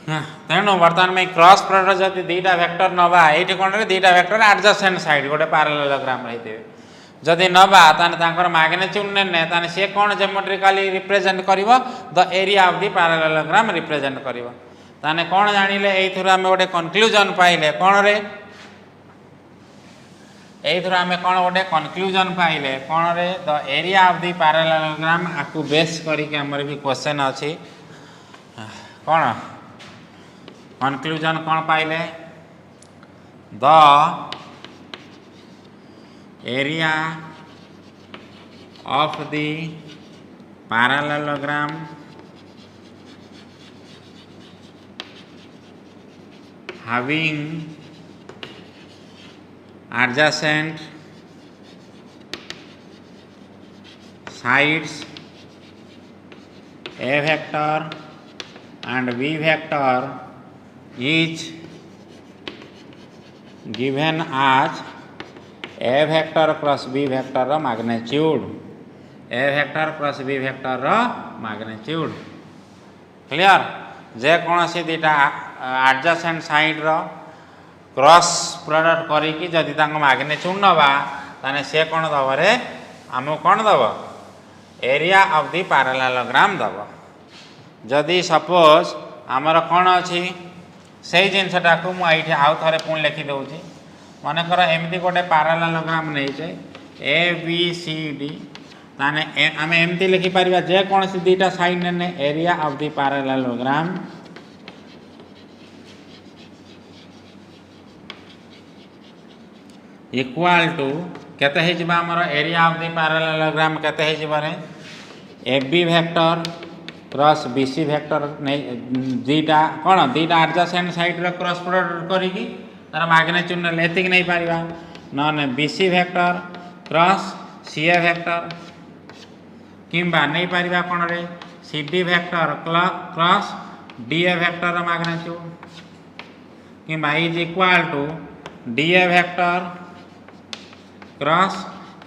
तेणु बर्तमान में क्रॉस प्रोडक्ट जब दुईटा वेक्टर नवा ये कौन दुईटा वेक्टर एडजसेंट साइड गोटे पैरेललोग्राम रही जदि नवा ताकर मैग्नीट्यूड ने ताने सी कौन ज्योमेट्रिकली रिप्रेजेंट कर the area of the parallelogram represent कर ताने कौन जानिले एथुर आम गोटे कनक्लूजन पाइले कौन रे एथुर आम कौन गोटे कनक्लूजन पाइले कौन रे the area of the parallelogram आपको बेस करके आमर भी क्वेश्चन अच्छी कौन कनक्लूजन कौन पाइले the area of the parallelogram having adjacent sides a vector and b vector is given as a vector plus b vector magnitude a vector plus b vector magnitude clear जे कौन सी दुटा adjacent side रो cross product करी जदि magnitude नवा ताने से कौन दब रे आमको कौन दब एरिया ऑफ द पैरेललोग्राम दब जदि सपोज आमर कौन अच्छी से जिनटा को मुझे आउ थे पुणी लिखि दूसरी मनकर एमती गोटे पैरेललोग्राम नहीं ए बी सी डी ताने आम एमती लिखिपर जे कौन सी दुटा साइड ने area of the parallelogram equal to केते आमर एरिया ऑफ द पैरेललोग्राम केते A B vector cross B C vector नहीं दुईटा कौन दुईटा एडजसेंट साइड रो क्रॉस प्रोडक्ट करी तार मैग्नीट्यूड ने एतिक नहीं पारिबा नने B C vector cross C A vector किंबा नहीं पारिबा कौन रे C D vector cross D A vector magnitude किंबा is equal to D A vector cross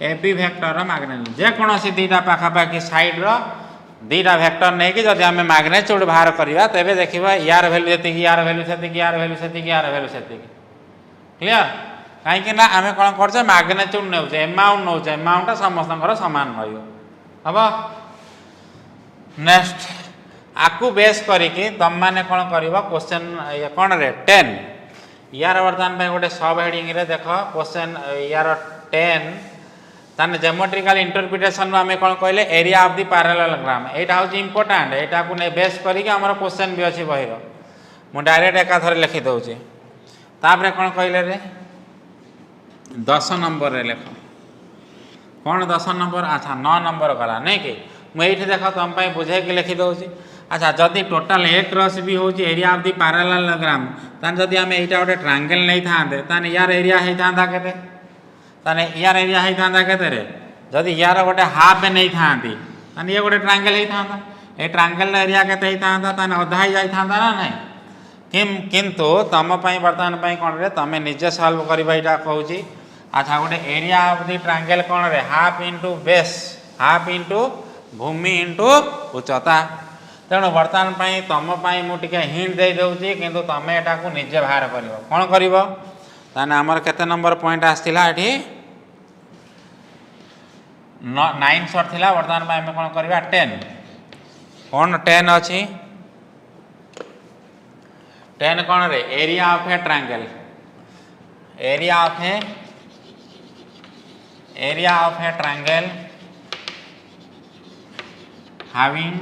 A B vector magnitude जे कौन सी दुईटा पाखापाखि साइड रो दुईटा वेक्टर नहीं कि जब आम मैग्नीट्यूड बाहर करवा तेरे देखा यार भैल्यू जी यार भैल्यू से यार भैल्यू से यार भैल्यू से क्लियर कहीं आम कौन कर मैग्नीट्यूड नौचे एमाउंट नौचे एमाउंट समस्त सामान रही हम नेक्स्ट आपको बेस करिकी तुम मैंने कौन कर क्वेश्चन कौन रे 10 यार बर्तमान गोटे सब हेडिंग रे देख क्वेश्चन यार 10 ताने ज्योमेट्रिकल इंटरप्रिटेशन आम कौन कहले एरिया ऑफ द पैरेललोग्राम एटा हूँ इंपोर्टाट एटा को बेस करिकी आमर क्वेश्चन भी अच्छी बहिर मु डायरेक्ट एकाथरे लिखि दूसरी तापरे कौन कहले रे 10 नंबर रे लिख कौन 10 नंबर अच्छा 9 नंबर गला नहीं कि मुझे देख तुम बुझे लिखि दूसरी अच्छा जदि टोटाल ए क्रॉस भी हूँ एरिया ऑफ द पैरेललोग्राम ताने जदि आम एटा गोटे ट्रायंगल नहीं था ताने यार एरिया होता केते ताने यार एरिया होता केते रे जदि यार गोटे हाफ नहीं था ताने ये गोटे ट्रायंगल होता ए ट्रायंगल एरिया केते होता ताने अधा ही जाता ना नहीं किंतु तुम बर्तमान कौन रे तुम निजे सल्व करवा यहाँ कहूँ अच्छा गोटे एरिया ऑफ द ट्रायंगल कौन रे half into base half into भूमि इंटू उच्चता तेणु बर्तमान तुम मुझे हिंट दे दूसरी किंतु तुम यहाँ को निजे बाहर कर कौन कर आमर केते नंबर पॉइंट आसला ये 9 सर थिला बर्तमान आम कौन करवा 10 कौन 10 अच्छी 10 कौन रे area of a triangle area of a triangle having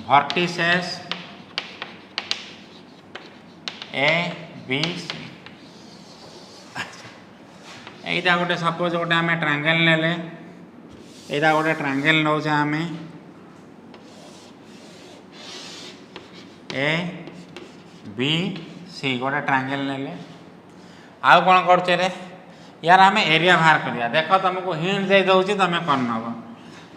vertices A B C एटा गोटे सपोज गोटे आम ट्रायंगल नेले एटा गोटे ट्रायंगल नौचे आम ए बी सी गोटे ट्रायंगल नेले आउ कौन करछे रे यार आम एरिया बाहर करिया देख तुमको हिंट दे दउची तमे कर नब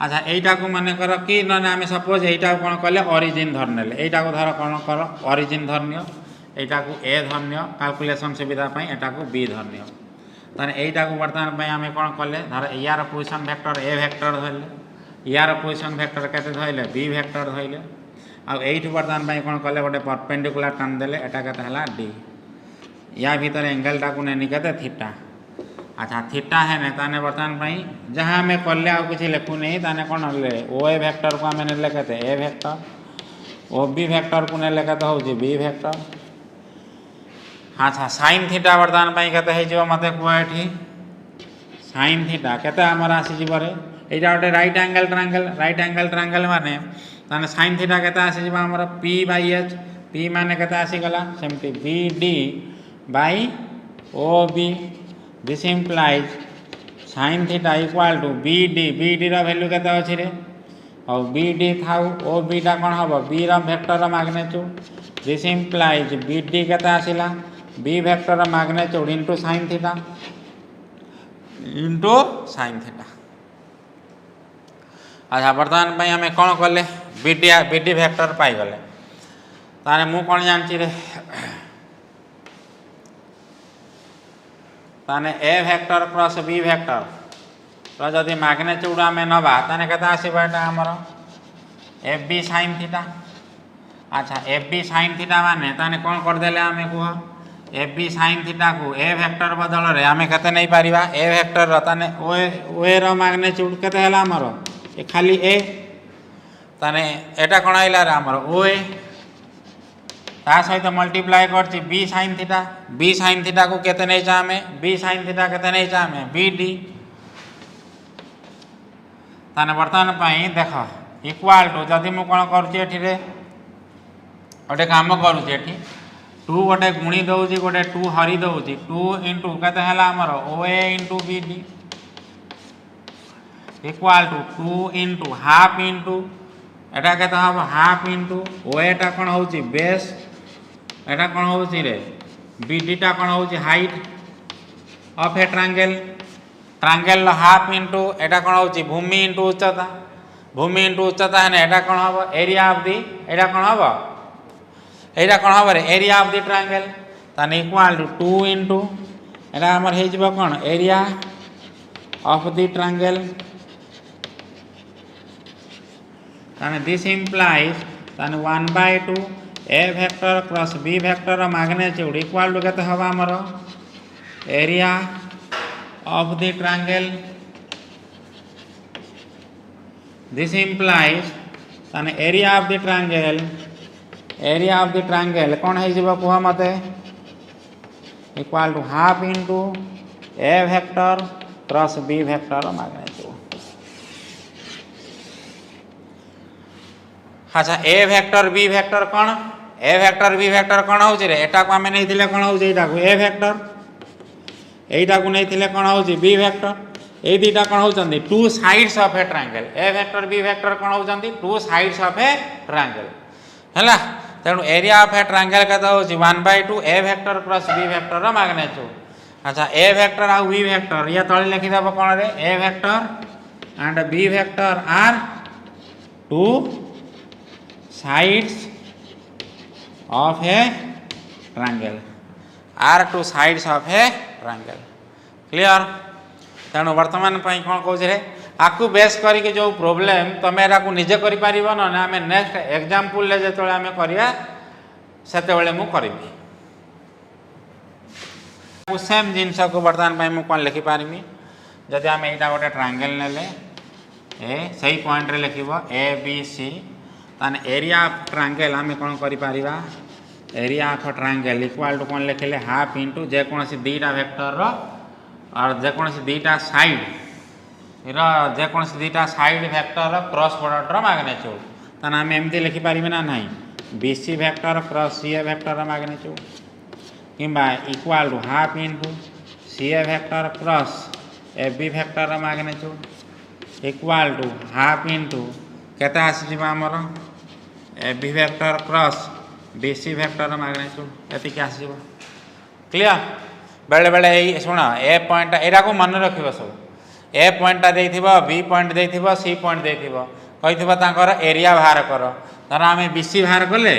अच्छा यहीटा को मन कर कि ना आम सपोज यहीटा कौन कले ऑरिजिन धरने यहीटा को धर कौन कर ऑरिजिन धरनियो यहीटा को ए धरनियो कैलकुलेशन सुविधा यहाँ को बी धरनियो ताने यहीटा को बर्तमान आम कौन कले धर यार पोजिशन वेक्टर ए वेक्टर धरले यार पोजिशन वेक्टर केते धरले बी वेक्टर धरले आठ बर्तमान कौन कले गोटे परपेंडिकुलर टान देले एटा केते हला डी या भीतर एंगलटा को नेनी केते थीटा। अच्छा थीटा है ने ताने बर्तमान जहाँ आम कले आउ कि लिखु नहीं ताने कौन ले ओ ए वेक्टर को आम ने केते ए वेक्टर ओ बी वेक्टर को नेले केते होउची बी वेक्टर। अच्छा साइन थीटा बर्तमान केते हे जिवो मते कुआ एठी साइन थीटा केते हमर आसी जिवो रे एटा गोटे राइट एंगल ट्रायंगल माने ताने साइन थीटा केते आसी जिवो हमर p बाय h p माने केते आसी गला सेमती B D by O B this implies sine theta equal to B D रो वैल्यू केते अछि रे और बी डी थाउ ओ बी टा कोन हबो बी रो vector magnitude this implies B D केते आसिला B vector magnitude into sine theta अच्छा बर्तमान आम कौन कले बी डी वेक्टर पाई गले ताने मु कौन जानची रे ताने A vector cross B vector जदि मैग्नीट्यूड आम नवा ताने केते आसीबो एटा हमर एफ बी साइन थीटा। अच्छा एफ बी साइन थीटा माने ताने कौन कर देले आमे कुह एफ बी साइन थीटा को ए वेक्टर बदल रे आमे केते नै पारिबा ए वेक्टर रो ताने ओ ए रो मैग्नीट्यूड केते हला हमर ए खाली ए ताने एटा कोन आइला रे हमर ओ ए ता सहित मल्टीप्लाई करछि बी साइन थीटा को केते नै चामे बी साइन थीटा केते नै चामे बी डी ताने वर्तमान पई देखो इक्वल टू जदि मु कोन करछि एठी रे ओटे काम करूछि एठी 2 गोटे गुणी दउछि गोटे 2 हरि दउछि 2 इंटू केते हला हमर O A into B D equal to 2 into half into एटा केते हबो हाफ इंटू ओ एटा कोन होउछि बेस एटा कोन होउछि रे बी डी टा कोन होउछि height of a triangle half into एटा कोन होउछि भूमि इंटू उच्चता है एटा कोन हबो एरिया ऑफ दी एटा कोन हबो रे एरिया ऑफ दी ट्रायंगल ताने इक्वल टू 2 इंटू एटा हमर हे जिवो कोन एरिया ऑफ दी ट्रायंगल ताने दिस इम्प्लाइज ताने 1/2 A vector cross B vector magnitude equal to केते हबा हमर area of the triangle this implies ताने एरिया ऑफ द ट्रायंगल कोन हे जिवो कुह मते equal to half into A vector cross B vector magnitude. अच्छा ए वेक्टर बी वेक्टर कौन ए वेक्टर बी वेक्टर कौन होउछि रे एटा को हमें नहीं थिले कौन होउछि एटा को ए वेक्टर एटा को नहीं थिले कौन होउछि बी वेक्टर ए दीटा कौन होउछंदी two sides of a triangle A vector B vector कौन होउछंदी two sides of a triangle हैला तेणु एरिया ऑफ ए ट्रायंगल केते होउछि 1/2 A vector cross B vector रो मैग्नीट्यूड। अच्छा ए वेक्टर आ बी वेक्टर या तळे लिखि देबो कोन रे A vector and B vector are two sides of a triangle are two sides of a triangle clear। तेणु वर्तमान कौन कौच आपको बेस करके जो प्रोब्लेम तुम एरा को निजे कर ना आम नेक्स्ट एग्जाम्पल जो आम करवा से मुझे सेम जिनस को बर्तमान मुझे कौन लिखिपारि जदि आम यहाँ गोटे ट्रायंगल नेले ए सही पॉइंट रे लिखिबो ए बी सी ताने एरिया ऑफ ट्रायंगल आम कौन करिपारिबा area of triangle equal to कौन लिखले हाफ इंटू जेकोसी दुईटा वेक्टर रो और जेकोसी दुईटा साइड जेकोसी दुईटा साइड वेक्टर रो क्रॉस प्रोडक्ट रो मैग्नीट्यूड ताने आम एमती लिखिपारि ना नहीं B C vector cross C A vector रो मैग्नीट्यूड किंबा equal to half into C A vector cross A B vector रो magnitude equal to half into केते आसीबा हमर ए B vector cross B C vector magnitude एतिक आसीबो clear. बेले बेले शुण ए पॉइंट एरा को मन रखिबो सब ए पॉइंटा देथिबो बी पॉइंट देथिबो सी पॉइंट देथिबो कहिथिबो तांकर एरिया बाहर कर धर आम बी सी बाहर कले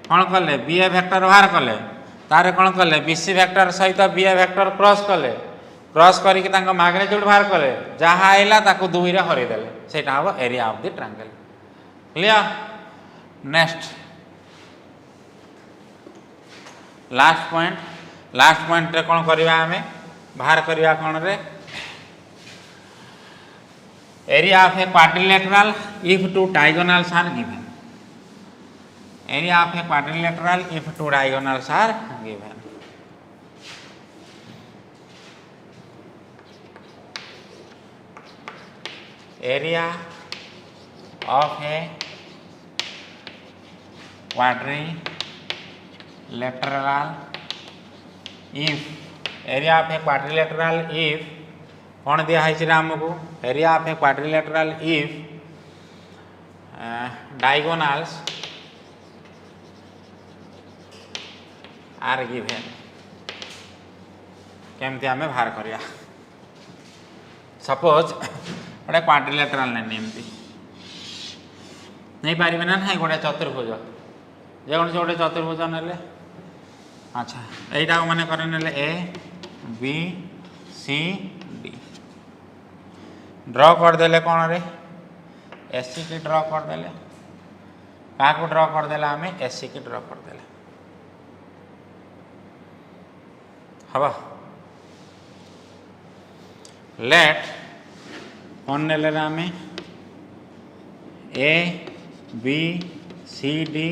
कौन कले बी ए वेक्टर बाहर कले तारे कौन कले बी सी वेक्टर सहित बी ए वेक्टर क्रॉस करके मैग्नीट्यूड बाहर कले जहाँ आइला ताको दुई रे हरई देले सेटा हम area of the triangle clear. Next last point रे कौन करवा आमे बाहर करवा कौन रे area of a quadrilateral if two diagonals are given area of a quadrilateral if two diagonals are given area of a quadrilateral if area of a quadrilateral if कौन दिया है आमको area of a quadrilateral if diagonals are given केमती आम बाहर करिया suppose गोटे quadrilateral नेमती नहीं पारे ना ना गोटे चतुर्भुज जेकोसी गोटे चतुर्भुज ने अच्छा यहीटा मन कर ए बी सी डी ड्र करदे कौन रे एससी की ड्र करदे क्या ड्र करदे आम एससी की ड्र करदे हम लेट कौन ने आम A B C D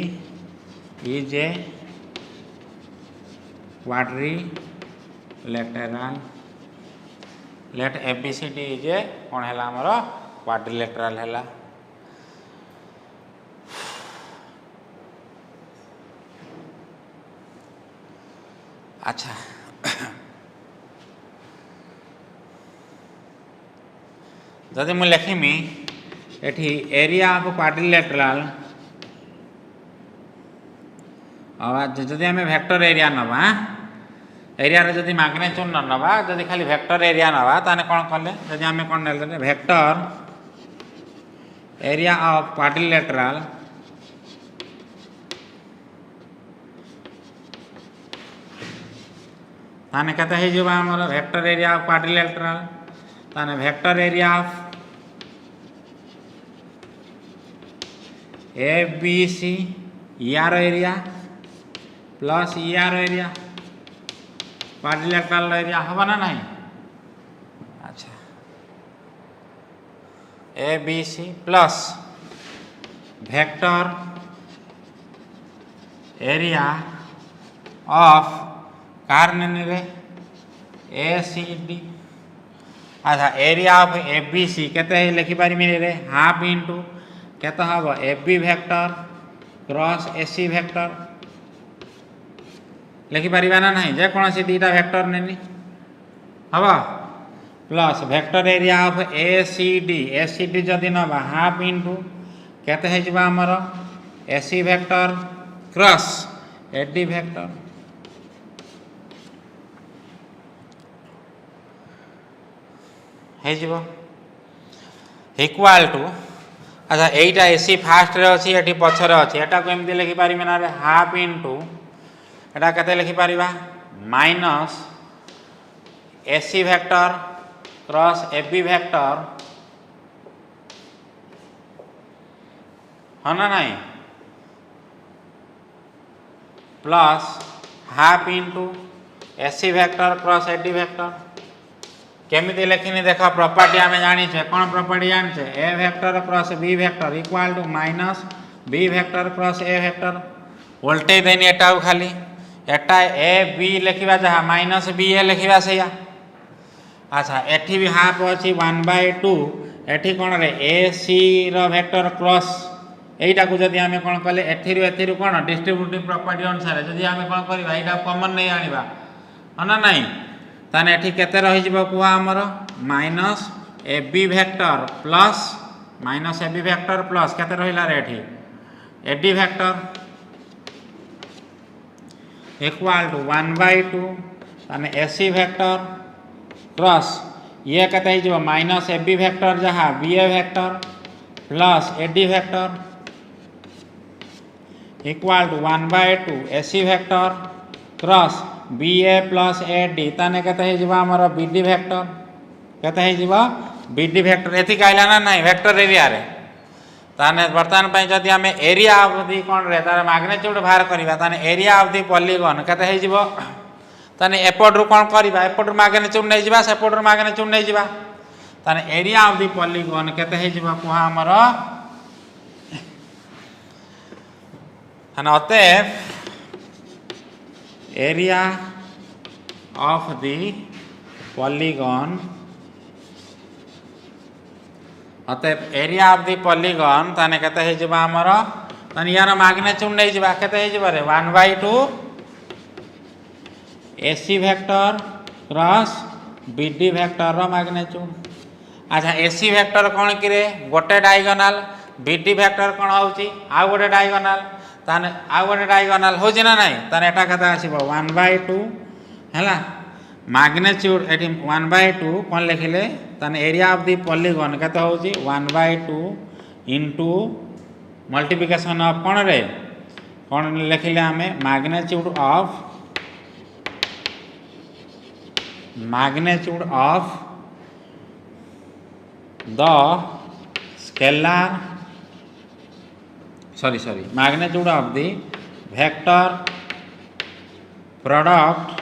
is a quadrilateral let A B C D is a कौन है आमर क्वाड्रिलेटरल है अच्छा जदि मुझे लिखिमी एठी एरिया ऑफ क्वाड्रिलेटरल जदि आम वेक्टर एरिया नवा एरिया रे जदि मैग्नीट्यूड न नवा जदि खाली वेक्टर एरिया नवा ताने कौन कले जदि आम कौन ने वेक्टर एरिया ऑफ क्वाड्रिलेटरल ताने केते हे जेबा हमर वेक्टर एरिया ऑफ क्वाड्रिलेटरल ताने vector area of A B C यार एरिया प्लस यार एरिया क्वाड्रिलेटरल एरिया हवा ना नहीं अच्छा A B C plus vector area of कार ने ए सी डी अच्छा area of A B C केते लिखिपार रे हाफ इंटू केते हम A B vector cross A C vector लिखिपार ना नहीं जेकोसी दुईटा वेक्टर नेनी हम plus vector area of A C D जदि नवा हाफ इंटू केते आमर A C vector cross A D vector हो इक्वाल टू अच्छा यहीटा एसी फास्ट रे अच्छी ये पछर अच्छी एटा को एमती लिखिपार ना हाफ इंटू एटा केते लिखिपार minus AC vector cross A B vector हाँ ना नहीं plus half into AC vector cross A D vector केमिति लिखिनी देख प्रॉपर्टी आम जानी कौन प्रॉपर्टी जानी A vector cross B vector equal to minus B vector cross A vector वोल्टेज देनी एटा खाली एटा ए बी लिखा जहाँ माइनस बी ए लिखा से अच्छा एठी भी हाफ अच्छी 1/2 एठी कौन रे ए सी वेक्टर क्रॉस यहीटा को जदि आम कौन कले एथि कौन डिस्ट्रीब्यूटिव प्रॉपर्टी अनुसार जदि आम कौन करवा यहाँ कॉमन नहीं आनिबा हाँ ना नहीं ताने एठी केते रही जिवो कुआ हमर minus A B vector plus minus A B vector plus केते रहिला रे एठी A D vector equal to 1/2 ताने ए सी वेक्टर क्रॉस ये केते ही जिवो माइनस ए बी वेक्टर जहाँ B A vector plus A D vector equal to 1/2 A C vector cross B A plus A D ताने केते ही जिवो हमर बी डी वेक्टर केते ही जिवो बी डी वेक्टर एथि कहला ना नहीं वेक्टर एरिया रे ताने बर्तमान पे जदि आम एरिया ऑफ दी कौन रे तार मैग्नीट्यूड बाहर करबा ताने एरिया ऑफ दी पॉलीगन केते हे जिवो ताने एपट रु कौन करबा एपट रु मैग्नीट्यूड नै जिबा सेपट रु मैग्नीट्यूड नै जिबा ताने एरिया ऑफ दी पॉलीगन केते हे जिवो कुहा हमर हन अते एरिया ऑफ दी पॉलीगन अतएव एरिया ऑफ दी पॉलीगन ताने केते हे जिबा हमर ताने यार मैग्नीट्यूड नै जिबा केते हे जिबा रे 1/2 AC vector cross BD vector रो मैग्नीट्यूड। अच्छा AC वेक्टर कोन कि रे गोटे डायगोनल BD वेक्टर कोन होउची आ गोटे डायगोनल ताने आ गोटे डायगोनल हो जिना नै ताने एटा केते आसीबो 1/2 हैला मैग्नीट्यूड एटी 1/2 कौन लिखिले ताने एरिया ऑफ दी पॉलीगन केते होउची 1/2 इनटू मल्टीप्लिकेशन ऑफ कौन रे कौन लिखिले हमें magnitude of the scalar sorry magnitude of the vector product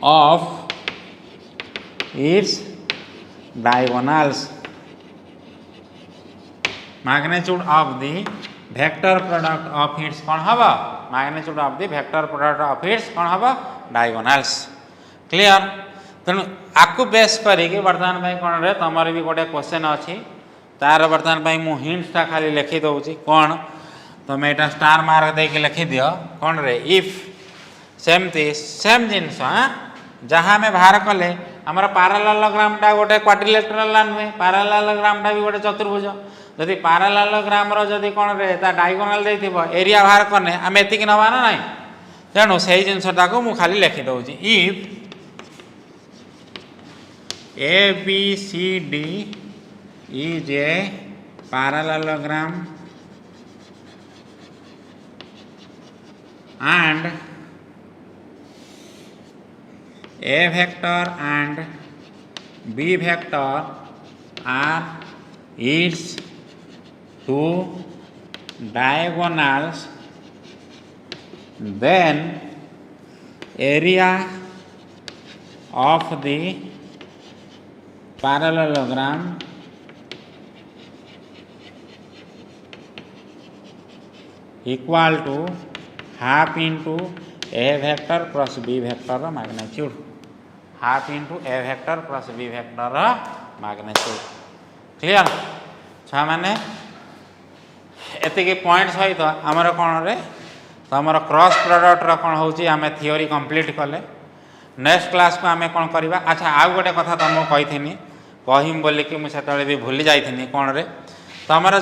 of its diagonals magnitude of the vector product of its कौन हवा magnitude of the vector product of its कौन हवा diagonals क्लियर तेणु आपको बेस करिके वर्तमान भाई कौन रे तमर भी गोटे क्वेश्चन अच्छी तार वर्तमान भाई मु हिंट्सटा खाली लिखी दउची कौन तुम एटा स्टार मार्क दे के लिखि दियो कौन रे इफ सेमती सेम जिनस जहाँ में बाहर कले आमर पारालेलोग्रामटा गोटे क्वाड्रिलेटराल नुहे पारालेलोग्रामटा भी गोटे चतुर्भुज जदि पारालेलोग्राम जदि कौन रे ता डायगोनल देथिबो एरिया बाहर करने आम एतिक नवा ना नहीं तेणु से जिनसटा को मु खाली लिखि दउची if ABCD is a parallelogram and A vector and B vector are its two diagonals, then area of the parallelogram equal to half into A vector plus B vector magnitude half into A vector plus B vector magnitude clear छा माने एतिके point सहित आमर कौन रे तो आमर cross product रो कौन होची आमे थ्योरी कंप्लीट कले नेक्स्ट क्लास को आमे कौन करबा। अच्छा आउ गोटे कथा तुमको कहिथिनी कहिम बोली कि मु सेतले भी भूली जाइथिनी कौन रे तो आमर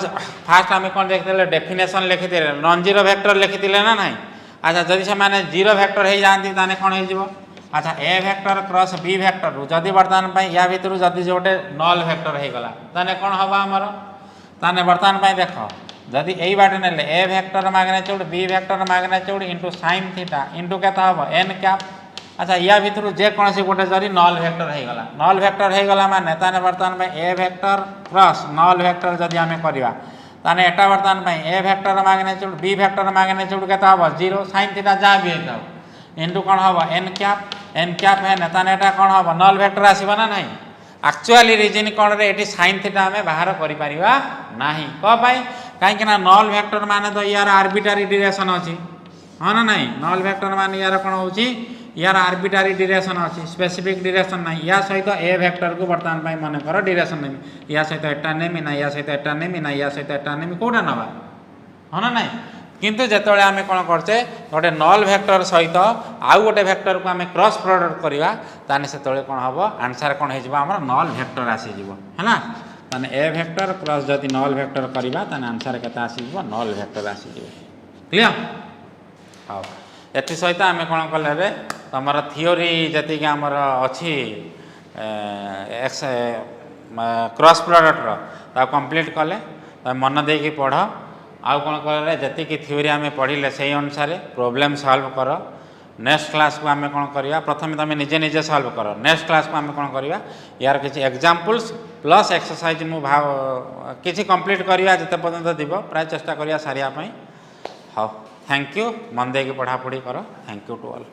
फास्ट आमे कौन देखिले डेफिनेशन लिखिथिले नॉन जीरो वेक्टर लिखिथिले ना नहीं। अच्छा जदि से माने जीरो वेक्टर हो जाती ताने कौन हो अच्छा ए वेक्टर क्रॉस बी वेक्टर जदि बर्तमान या भितर जदि जोटे नल वेक्टर हो गला ताने कौन हम आमर ताने बर्तमान देख जदि यही बाटे नेले A vector magnitude B vector magnitude into sine theta into केता हम एन कैप। अच्छा या भितर जेकोसी गोटे जदि नल वेक्टर हो गला नल वेक्टर हो गला माने ताने बर्तमान A vector cross null vector जदि आमे करबा ताने एटा बर्तमान A vector magnitude B vector magnitude केता हम 0 साइन थीटा जहाँ भी होता इंटू कौन हम एन कैप है ना ताने एटा कौन हम नल वेक्टर आसीबा ना नहीं। एक्चुअली रीजन कौन रे एटी साइन थीटा आमे बाहर करि परिबा नाही क पाई काहे ना नल वेक्टर माने तो यार आर्बिट्रारी डायरेक्शन अछि हां ना नहीं नल वेक्टर माने यार कौन होची यार आर्बिट्रारी डायरेक्शन अछि स्पेसिफिक डायरेक्शन नहीं या सहित ए वेक्टर को वर्तमान मन कर डायरेक्शन नेमी या सहित एटा नेमी ना या सहित एटा नेमी ना या सहित एटा नेमी कोडा नबा हां ना नहीं किंतु जेतबेले आमे कोन करछे गोटे नल वेक्टर सहित आउ गोटे वेक्टर को आमे क्रॉस प्रोडक्ट करबा ताने सेतबेले कोन हबो आंसर कोन हे जिवो हमर नल वेक्टर आसी जिवो हैना ताने ए वेक्टर क्रॉस जदि नल वेक्टर करबा ताने आंसर केता आसी जिवो नल वेक्टर आसी जिवो क्लियर। हां एथि सहित आमे कोन करले रे तमरा थ्योरी जति के हमर अछि एक्स क्रॉस प्रोडक्ट रो ता कंप्लीट कले मन दे के पढ़ आउ कौन कर जी थ्योरी आम पढ़ले से अनुसार प्रॉब्लम सॉल्व कर नेक्स्ट क्लास को आम कौन करवा प्रथम तुम निजे निजे सल्व कर नेक्स्ट क्लास को आम कौन करवा यार किसी एग्जाम्पल्स प्लस एक्सरसाइज मु भाव किसी कंप्लीट करवा जिते पर्यंत दिव प्राय चेष्टा करवा सारिया हाँ थैंक यू मन दे पढ़ापढ़ी कर थैंक यू टू ऑल।